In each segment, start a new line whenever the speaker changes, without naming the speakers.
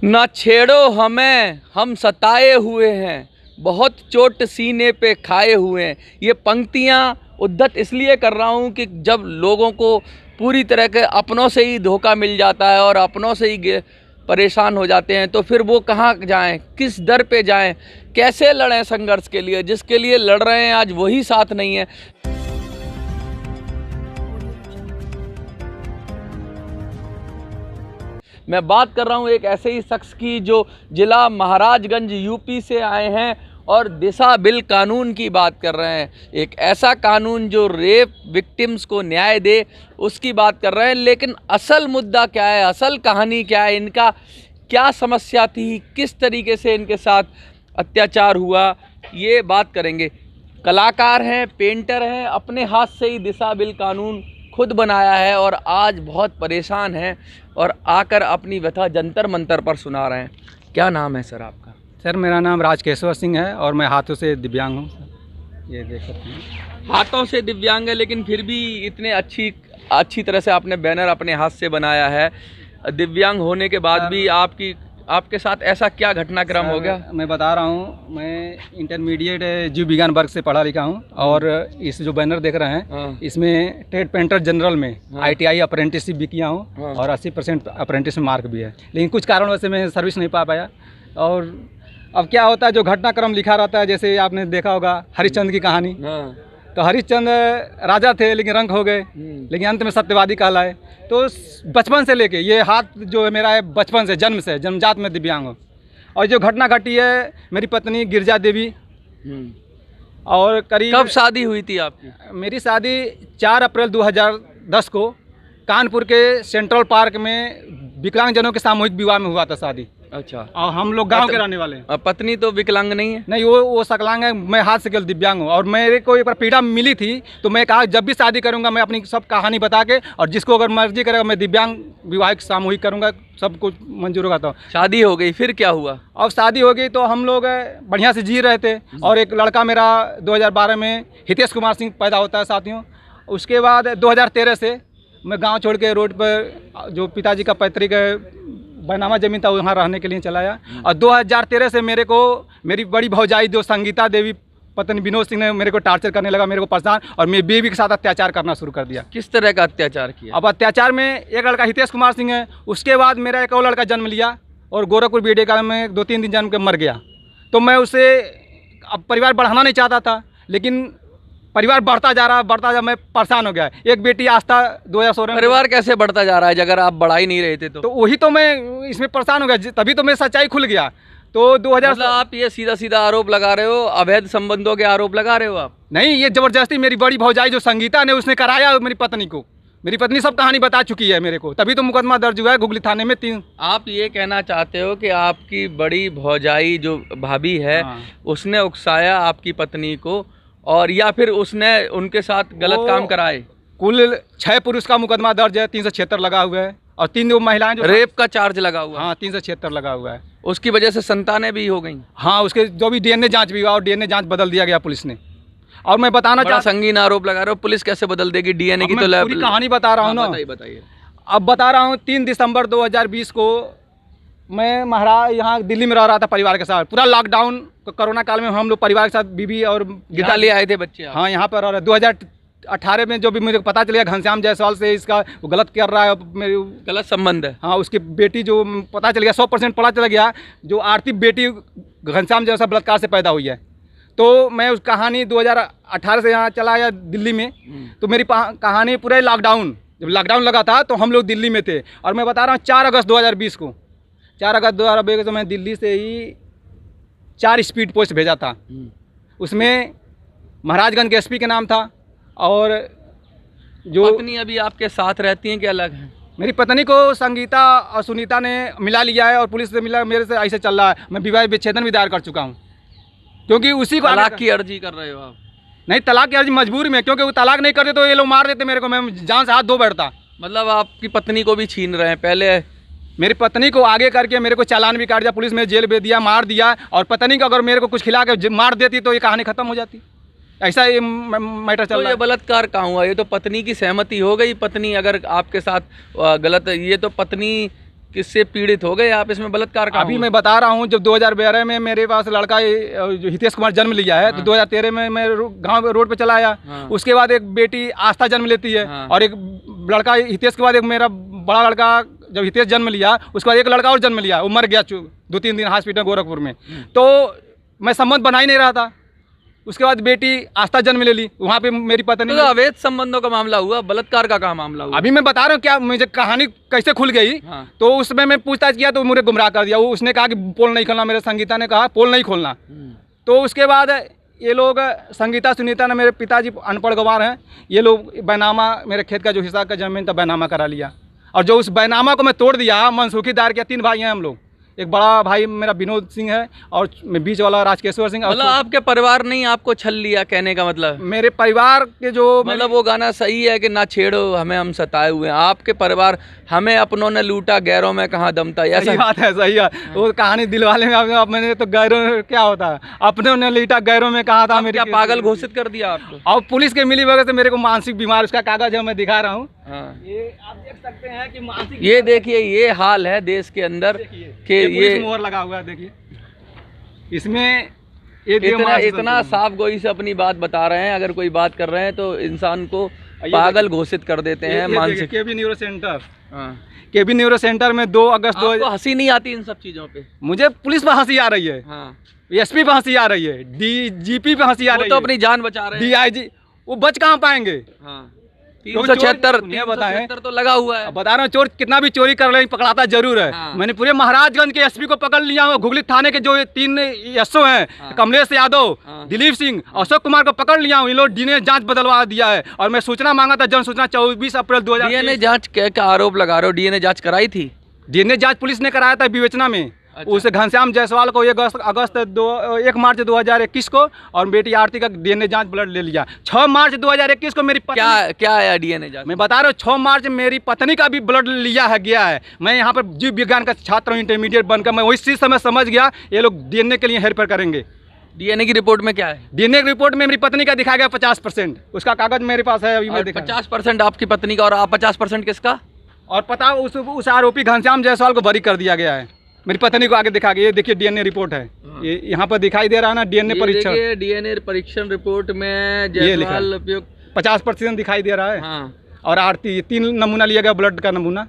ना छेड़ो हमें, हम सताए हुए हैं, बहुत चोट सीने पे खाए हुए हैं। ये पंक्तियाँ उद्धत इसलिए कर रहा हूँ कि जब लोगों को पूरी तरह के अपनों से ही धोखा मिल जाता है और अपनों से ही परेशान हो जाते हैं, तो फिर वो कहाँ जाएं, किस दर पे जाएं, कैसे लड़ें संघर्ष के लिए। जिसके लिए लड़ रहे हैं आज वही साथ नहीं है। मैं बात कर रहा हूँ एक ऐसे ही शख्स की जो जिला महाराजगंज यूपी से आए हैं और दिशा बिल कानून की बात कर रहे हैं। एक ऐसा कानून जो रेप विक्टिम्स को न्याय दे, उसकी बात कर रहे हैं। लेकिन असल मुद्दा क्या है, असल कहानी क्या है, इनका क्या समस्या थी, किस तरीके से इनके साथ अत्याचार हुआ, ये बात करेंगे। कलाकार हैं, पेंटर हैं, अपने हाथ से ही दिशा बिल कानून खुद बनाया है और आज बहुत परेशान हैं और आकर अपनी व्यथा जंतर मंतर पर सुना रहे हैं। क्या नाम है सर आपका?
सर मेरा नाम राजकेश्वर सिंह है और मैं हाथों से दिव्यांग हूँ सर। ये देख सकते हैं,
हाथों से दिव्यांग है, लेकिन फिर भी इतने अच्छी तरह से आपने बैनर अपने हाथ से बनाया है। दिव्यांग होने के बाद भी आपके साथ ऐसा क्या घटनाक्रम हो गया?
मैं बता रहा हूँ, मैं इंटरमीडिएट जीव विज्ञान वर्ग से पढ़ा लिखा हूँ और इस जो बैनर देख रहे हैं इसमें ट्रेड पेंटर जनरल में ITI अप्रेंटिसशिप भी किया हूँ और 80% अप्रेंटिस में मार्क भी है। लेकिन कुछ कारणों से मैं सर्विस नहीं पा पाया। और अब क्या होता है, जो घटनाक्रम लिखा रहता है, जैसे आपने देखा होगा हरिश्चंद्र की कहानी, तो हरिश्चंद्र राजा थे लेकिन रंक हो गए, लेकिन अंत में सत्यवादी कहलाए। तो बचपन से लेके ये हाथ जो है मेरा है, बचपन से जन्मजात में दिव्यांग हूँ। और जो घटना घटी है, मेरी पत्नी गिरजा देवी और करीब
कब शादी हुई थी आपकी?
मेरी शादी 4 अप्रैल 2010 को कानपुर के सेंट्रल पार्क में विकलांगजनों के सामूहिक विवाह में हुआ था शादी।
अच्छा।
और हम लोग गांव के रहने वाले हैं।
पत्नी तो विकलांग नहीं है?
नहीं, वो सकलांग है, मैं हाथ से केवल दिव्यांग हूँ। और मेरे को एक बार पीड़ा मिली थी तो मैं कहा जब भी शादी करूंगा मैं अपनी सब कहानी बता के, और जिसको अगर मर्जी करेगा मैं दिव्यांग विवाह सामूहिक करूंगा, सब कुछ मंजूर होगा। तो
शादी हो गई, फिर क्या हुआ?
अब शादी हो गई तो हम लोग बढ़िया से जी रहे थे और एक लड़का मेरा 2012 में हितेश कुमार सिंह पैदा होता है साथियों। उसके बाद 2013 से मैं गाँव छोड़ के रोड पर जो पिताजी का पैतृक बैनामा ज़मीन था वहाँ रहने के लिए चलाया। और 2013 से मेरे को मेरी बड़ी भौजाई जो संगीता देवी पत्नी विनोद सिंह ने मेरे को टार्चर करने लगा, मेरे को परेशान, और मेरी बीवी के साथ अत्याचार करना शुरू कर दिया।
किस तरह का अत्याचार किया?
अब अत्याचार में एक लड़का हितेश कुमार सिंह है, उसके बाद मेरा एक और लड़का जन्म लिया और गोरखपुर BD का में 2-3 दिन जन्म के मर गया। तो मैं उसे अब परिवार बढ़ाना नहीं चाहता था, लेकिन परिवार बढ़ता जा रहा, मैं परेशान हो गया। एक बेटी आस्था 2016। परिवार
कैसे बढ़ता जा रहा है अगर आप बढ़ा ही नहीं रहे थे? तो
वही तो मैं इसमें परेशान हो गया, तभी तो मैं सच्चाई खुल गया। तो 2000
मतलब आप ये सीधा आरोप लगा रहे हो, अवैध संबंधों के आरोप लगा रहे हो आप?
नहीं, ये जबरदस्ती मेरी बड़ी भौजाई जो संगीता ने उसने कराया मेरी पत्नी को। मेरी पत्नी सब कहानी बता चुकी है मेरे को, तभी तो मुकदमा दर्ज हुआ है गुगली थाने में 3।
आप ये कहना चाहते हो कि आपकी बड़ी भौजाई जो भाभी है उसने उकसाया आपकी पत्नी को, और या फिर उसने उनके साथ गलत काम कराए?
कुल 6 पुरुष का मुकदमा दर्ज है, 376 लगा हुआ है, और 3 महिलाएं जो
रेप का चार्ज लगा हुआ है।
हाँ, 376 लगा हुआ है।
उसकी वजह से संतानें भी हो गई?
हाँ, उसके जो भी DNA जांच भी हुआ और DNA जांच बदल दिया गया पुलिस ने। और मैं बताना चाहता,
संगीन आरोप लगा रहे हो, पुलिस कैसे बदल देगी DNA की? तो
पूरी कहानी बता रहा हूँ ना।
बताइए।
अब बता रहा हूँ, 3 दिसंबर 2020 को मैं महाराज यहाँ दिल्ली में रह रहा था परिवार के साथ। पूरा लॉकडाउन कोरोना काल में हम लोग परिवार के साथ बीवी और
इटाली आए थे बच्चे।
हाँ, यहाँ पर रह रहे। 2018 में जो भी मुझे पता चल गया घनश्याम जायसवाल से इसका वो गलत कर रहा है, मेरी
गलत संबंध है।
हाँ, उसकी बेटी जो पता चल गया 100% पता चल गया, जो आरती बेटी घनश्याम जायसवाल बलात्कार से पैदा हुई है। तो मैं उस कहानी 2018 से यहाँ चला आया दिल्ली में। तो मेरी कहानी पूरा लॉकडाउन, जब लॉकडाउन लगा था तो हम लोग दिल्ली में थे। और मैं बता रहा हूँ 4 अगस्त 2020 को, 4 अगस्त 2020 को मैं दिल्ली से ही 4 स्पीड पोस्ट भेजा था। उसमें महाराजगंज के SP के नाम था। और जो
पत्नी अभी आपके साथ रहती हैं कि अलग है?
मेरी पत्नी को संगीता और सुनीता ने मिला लिया है और पुलिस से मिला, मेरे से ऐसे चल रहा है। मैं विवाह विच्छेदन भी दायर कर चुका हूँ, क्योंकि उसी को
तलाक की अर्जी कर रहे हो आप?
नहीं, तलाक की अर्जी मजबूरी में, क्योंकि वो तलाक नहीं करते तो ये लोग मार देते मेरे को, मैं जान से हाथ धो बैठता।
मतलब आपकी पत्नी को भी छीन रहे हैं? पहले
मेरी पत्नी को आगे करके मेरे को चालान भी काट दिया, पुलिस में जेल भेज दिया, मार दिया। और पत्नी को अगर मेरे को कुछ खिला के मार देती तो ये कहानी खत्म हो जाती। ऐसा ये मैटर चल रहा है।
ये बलात्कार कहाँ हुआ? ये तो पत्नी की सहमति हो गई। पत्नी अगर आपके साथ गलत, ये तो पत्नी किससे पीड़ित हो गए आप इसमें बलात्कार का?
अभी मैं बता रहा हूँ, जब 2012 में मेरे पास लड़का जो हितेश कुमार जन्म लिया है, तो 2013 में मैं गांव रोड पे चला आया। उसके बाद एक बेटी आस्था जन्म लेती है, और एक लड़का हितेश के बाद एक मेरा बड़ा लड़का जब हितेश जन्म लिया, उसके बाद एक लड़का और जन्म लिया, वो मर गया 2-3 दिन हॉस्पिटल गोरखपुर में। तो मैं संबंध बना ही नहीं रहा था। उसके बाद बेटी आस्था जन्म ले ली, वहाँ पे मेरी पत्नी।
तो अवैध संबंधों का मामला हुआ, बलात्कार का क्या मामला हुआ?
अभी मैं बता रहा हूँ क्या मुझे कहानी कैसे खुल गई। तो उसमें मैं पूछताछ किया तो मुझे गुमराह कर दिया। उसने कहा कि पोल नहीं खोलना, मेरे संगीता ने कहा पोल नहीं खोलना। तो उसके बाद ये लोग संगीता सुनीता ने, मेरे पिताजी अनपढ़ गवार हैं, ये लोग बैनामा, मेरे खेत का जो हिस्सा का जमीन था बैनामा करा लिया, और जो उस बैनामा को मैं तोड़ दिया, मनसूखी दायर किया। 3 भाई हैं हम लोग, एक बड़ा भाई मेरा विनोद सिंह है और बीच वाला राजकेश्वर सिंह।
मतलब आपके परिवार ने आपको छल लिया, कहने का मतलब?
मेरे परिवार के जो
मतलब वो गाना सही है कि ना छेड़ो हमें, हम सताए हुए हैं। आपके परिवार, हमें अपनों ने लूटा गैरों में कहाँ दमता, ऐसा
बात है? सही है। वो कहानी दिलवाले में अब मैंने तो गैरों क्या होता है, अपनों ने लूटा गैरों में कहा था। मेरे
क्या पागल घोषित कर दिया आपको?
और पुलिस के मिली वजह से मेरे को मानसिक बीमार, उसका कागज है, मैं दिखा रहा हूँ।
ये आप देख सकते हैं कि मानसिक, ये देखिए ये हाल है देश के अंदर कि ये
मोहर लगा हुआ है। देखिए इसमें
इतना साफ गोई से अपनी बात बता रहे हैं। अगर कोई बात कर रहे हैं तो इंसान को पागल घोषित कर देते हैं। मानसिक
केबी न्यूरो सेंटर, केबी न्यूरो सेंटर में 2 अगस्त।
आपको हंसी नहीं आती इन सब चीजों पे?
मुझे पुलिस पे हंसी आ रही है, एसपी पे हंसी आ रही है, डीजीपी पे हंसी आ रही है।
तो अपनी जान बचा रहे हैं।
डीआईजी वो बच कहाँ पाएंगे?
376 तो लगा हुआ है।
बता रहा हूँ, चोर कितना भी चोरी कर ले पकड़ाता जरूर है। मैंने पूरे महाराजगंज के एसपी को पकड़ लिया हूँ। घुगली थाने के जो 3 एसओ हैं, कमलेश यादव, दिलीप सिंह, अशोक कुमार को पकड़ लिया हूँ। इन लोग डीएनए जांच बदलवा दिया है, और मैं सूचना मांगा था, जन सूचना 24 अप्रैल 2000।
डीएनए जांच क्या आरोप लगा रहे हो? डीएनए जांच कराई थी?
डीएनए जांच पुलिस ने कराया था विवेचना में। अच्छा। उसे घनश्याम जायसवाल को 1 मार्च 2021 को, और बेटी आरती का डीएनए जांच ब्लड ले लिया। 6 मार्च 2021 को मेरी पत्नी
क्या आया डीएनए जांच?
मैं बता रहा हूँ, 6 मार्च मेरी पत्नी का भी ब्लड लिया है गया है। मैं यहाँ पर जीव विज्ञान का छात्र हूँ, इंटरमीडिएट बनकर। मैं वही चीज़ समझ गया ये लोग डीएनए के लिए हेरफेर करेंगे।
डीएनए की रिपोर्ट में क्या है?
डीएनए की रिपोर्ट में मेरी पत्नी का दिखा गया 50%। उसका कागज मेरे पास है, अभी मैं दिखा।
50% आपकी पत्नी का, और आप 50% किसका?
और पता उस आरोपी घनश्याम जायसवाल को बरी कर दिया गया है। मेरी पत्नी को आगे दिखा गया। ये देखिए डीएनए रिपोर्ट है, ये यहाँ पर दिखाई दे रहा है ना, डीएनए परीक्षण।
डीएनए परीक्षण रिपोर्ट में जायसवाल उपयोग
50% दिखाई दे रहा है। और आरती 3 नमूना लिया गया, ब्लड का नमूना।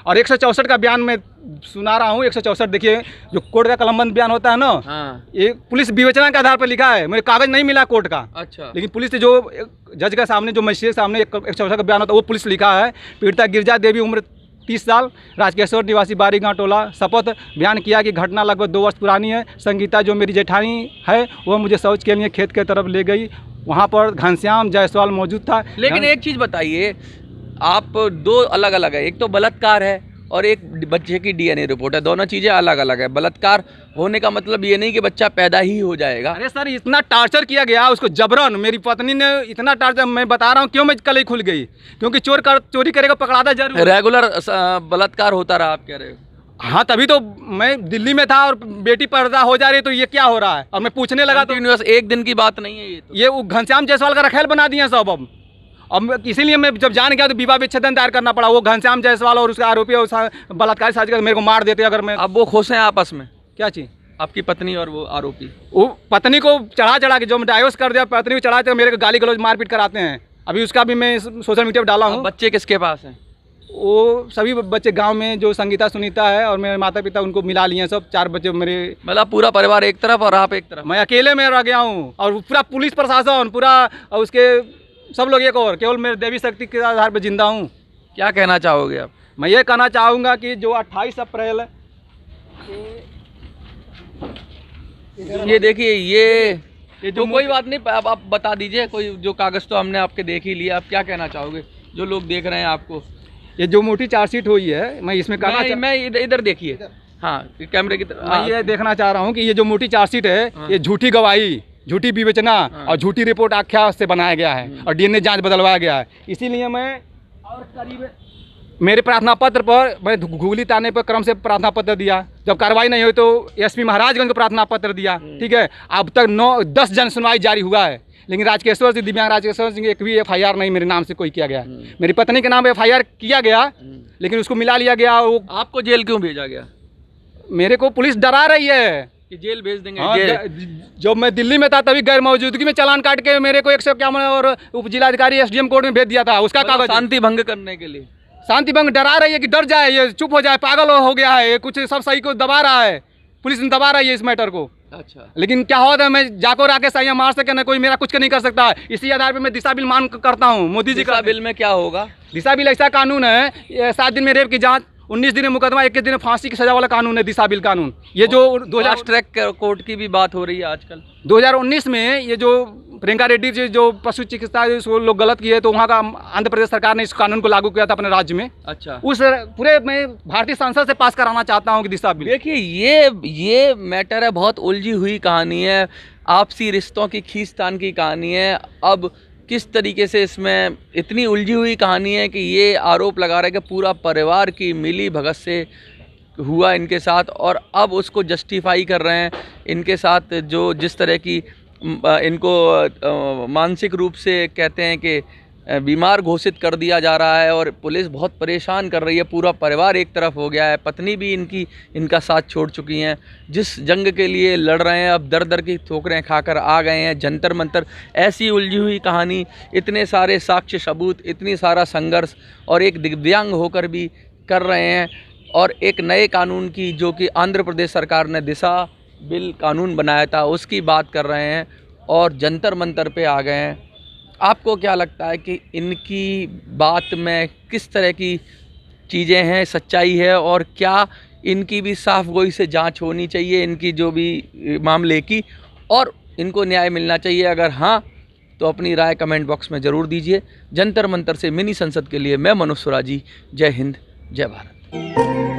और 164 का बयान में सुना रहा हूँ। 164 देखिए, जो कोर्ट का कलमबंद बयान होता है ना, ये पुलिस विवेचना के आधार पर लिखा है। मुझे कागज नहीं मिला कोर्ट का। अच्छा। लेकिन पुलिस ने जो जज के सामने, जो मजिस्ट्रेट सामने 164 का बयान होता है, वो पुलिस लिखा है। पीड़िता गिरजा देवी, उम्र 30 साल, राजकेश्वर निवासी बारीगांव टोला। शपथ बयान किया कि घटना लगभग 2 वर्ष पुरानी है। संगीता जो मेरी जेठानी है, वह मुझे शौच के लिए खेत के तरफ ले गई। वहाँ पर घनश्याम जायसवाल मौजूद था।
लेकिन एक चीज़ बताइए, आप 2 अलग अलग है, एक तो बलात्कार है और एक बच्चे की डीएनए रिपोर्ट है। दोनों चीज़ें अलग अलग है। बलात्कार होने का मतलब ये नहीं कि बच्चा पैदा ही हो जाएगा।
अरे सर, इतना टार्चर किया गया उसको जबरन, मेरी पत्नी ने इतना टार्चर। मैं बता रहा हूँ क्यों मैं कल ही खुल गई, क्योंकि चोरी करेगा पकड़ाता जरूर।
रेगुलर बलात्कार होता रहा, आप कह रहे हो?
हाँ, तभी तो मैं दिल्ली में था और बेटी पर्दा हो जा रही है, तो ये क्या हो रहा है? और मैं पूछने लगा तो
एक दिन की बात नहीं है ये तो।
ये घनश्याम जायसवाल का रखेल बना दिया सब। अब इसीलिए मैं जब जान गया तो विवाह विच्छेदन दायर करना पड़ा। वो घनश्याम जायसवाल और उसका आरोपी और बलात्कार साजिश कर मेरे को मार देते अगर मैं।
अब वो खुश हैं आपस में?
क्या चीज़?
आपकी पत्नी और वो आरोपी?
वो पत्नी को चढ़ा के, जो डाइवोर्स कर दिया, पत्नी को चढ़ा के मेरे को गाली गलौज मारपीट कराते हैं। अभी उसका भी मैं सोशल मीडिया पर डाला हूँ।
बच्चे किसके पास हैं?
वो सभी बच्चे गांव में, जो संगीता सुनीता है और मेरे माता पिता, उनको मिला लिए हैं सब। 4 बच्चे मेरे।
मतलब पूरा परिवार एक तरफ और आप एक तरफ?
मैं अकेले में रह गया हूँ, और पूरा पुलिस प्रशासन, पूरा उसके सब लोग एक, और केवल मेरे देवी शक्ति के आधार पर जिंदा हूँ। क्या
कहना चाहोगे आप?
मैं ये कहना चाहूँगा कि जो 28 अप्रैल,
ये देखिए, ये जो कोई बात नहीं, आप बता दीजिए। कोई जो कागज तो हमने आपके देख ही लिया, आप क्या कहना चाहोगे जो लोग देख रहे हैं आपको?
ये जो मोटी चार्जशीट हुई है, मैं इसमें
मैं इधर देखिए, हाँ कैमरे की तरफ।
मैं ये देखना चाह रहा हूँ कि ये जो मोटी चार्जशीट है, ये झूठी गवाही, झूठी विवेचना और झूठी रिपोर्ट आख्या से बनाया गया है, और डीएनए जांच बदलवाया गया है। इसीलिए मैं और करीब मेरे प्रार्थना पत्र पर मैं घुगली ताने पर क्रम से प्रार्थना पत्र दिया, जब कार्रवाई नहीं हुई तो एसपी महाराजगंज को प्रार्थना पत्र दिया, ठीक है। अब तक 9-10 जन सुनवाई जारी हुआ है, लेकिन राजकेश्वर सिंह, दिव्यांग राजकेश्वर सिंह एक भी FIR नहीं मेरे नाम से कोई किया गया। मेरी पत्नी के नाम FIR किया गया, लेकिन उसको मिला लिया गया। वो
आपको जेल क्यों भेजा गया?
मेरे को पुलिस डरा रही है
कि जेल भेज देंगे।
हाँ, जब मैं दिल्ली में था तभी गैर मौजूदगी में चालान काट के मेरे को 151 और उप जिलाधिकारी SDM कोर्ट में भेज दिया था। उसका कागज
शांति भंग करने के लिए।
शांति भंग डरा रही है कि डर जाए, ये चुप हो जाए, पागल हो गया है, ये कुछ सब सही को दबा रहा है, पुलिस ने दबा रही है इस मैटर को।
अच्छा, लेकिन
क्या होता है, मैं जाको राकेश साइया मार सके ना, कोई मेरा कुछ नहीं कर सकता है। इसी आधार पे मैं दिशा बिल मांग करता हूँ मोदी जी का।
बिल में क्या होगा?
दिशा बिल ऐसा कानून है, 7 दिन में रेप की जांच, 19 दिन में मुकदमा, 21 दिन में फांसी की सजा वाला कानून है दिशा बिल कानून। ये जो
2000 ट्रैक कोर्ट की भी बात हो रही है आजकल।
2019 में ये जो प्रियंका रेड्डी जी जो पशु चिकित्सा जो लोग गलत किए, तो वहाँ का आंध्र प्रदेश सरकार ने इस कानून को लागू किया था अपने राज्य में।
अच्छा,
उस पूरे मैं भारतीय संसद से पास कराना चाहता हूँ कि दिशा बिल।
देखिए, ये मैटर है, बहुत उलझी हुई कहानी है, आपसी रिश्तों की खींचतान की कहानी है। अब किस तरीके से इसमें इतनी उलझी हुई कहानी है कि ये आरोप लगा रहे हैं कि पूरा परिवार की मिली भगत से हुआ इनके साथ, और अब उसको जस्टिफाई कर रहे हैं। इनके साथ जो जिस तरह की इनको मानसिक रूप से कहते हैं कि बीमार घोषित कर दिया जा रहा है, और पुलिस बहुत परेशान कर रही है, पूरा परिवार एक तरफ हो गया है, पत्नी भी इनका साथ छोड़ चुकी हैं। जिस जंग के लिए लड़ रहे हैं अब दर दर की ठोकरें खाकर आ गए हैं, जंतर मंतर। ऐसी उलझी हुई कहानी, इतने सारे साक्ष्य सबूत, इतनी सारा संघर्ष, और एक दिव्यांग होकर भी कर रहे हैं, और एक नए कानून की, जो कि आंध्र प्रदेश सरकार ने दिशा बिल कानून बनाया था, उसकी बात कर रहे हैं, और जंतर मंतर पे आ गए हैं। आपको क्या लगता है कि इनकी बात में किस तरह की चीज़ें हैं, सच्चाई है, और क्या इनकी भी साफ गोई से जांच होनी चाहिए, इनकी जो भी मामले की, और इनको न्याय मिलना चाहिए? अगर हाँ, तो अपनी राय कमेंट बॉक्स में ज़रूर दीजिए। जंतर मंतर से मिनी संसद के लिए मैं मनोज सुराजी। जय हिंद, जय भारत।